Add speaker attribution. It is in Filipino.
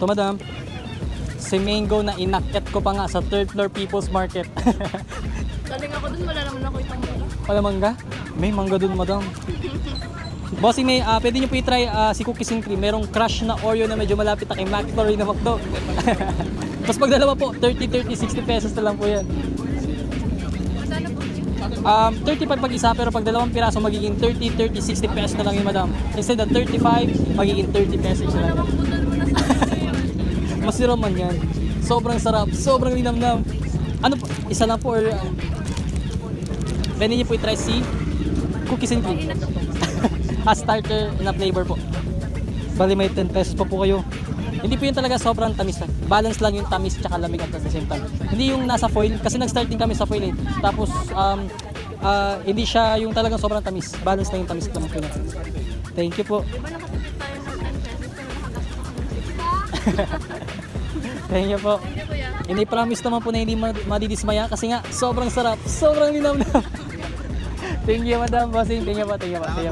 Speaker 1: Ito madam, si mango na inakyat ko pa nga sa third floor People's Market.
Speaker 2: Galing ako dun, wala naman ako itong mula.
Speaker 1: Wala mangga? May mangga dun madam. Bossing May, pwede nyo po i-try si Cookies and Cream. Merong crush na Oreo na medyo malapit na kay McFlurry na McDo. Tapos pag dalawa po, 30, 60 pesos na lang po yan.
Speaker 2: Magkano po?
Speaker 1: 30 pag isa, pero pag dalawang piraso magiging 30, 60 pesos na lang yun madam. Instead of 35, magiging 30 pesos na lang.
Speaker 2: Dalawang budol mo na sa akin.
Speaker 1: Masiro man yan. Sobrang sarap, sobrang linamnam. Ano po, isa lang po or pwede niyo po i-try si Cookies and Cream. Starter na flavor po. Bali may 10 pesos pa po kayo. Hindi po yun talaga sobrang tamis lang. Balance lang yung tamis tsaka lamig at the same time. Hindi yung nasa foil, kasi nag-start din kami sa foil eh. Tapos hindi siya yung talagang sobrang tamis. Balance lang yung tamis naman po niya. Thank you po.
Speaker 2: Di ba nakatip tayo ng 10 pesos pero nakagastos?
Speaker 1: Thank you po.
Speaker 2: Hindi kuya.
Speaker 1: Ini-promise naman po na hindi madidismaya kasi nga sobrang sarap, sobrang linamnam. Thank you madam, bossing. Thank you po, thank you po. Thank you po.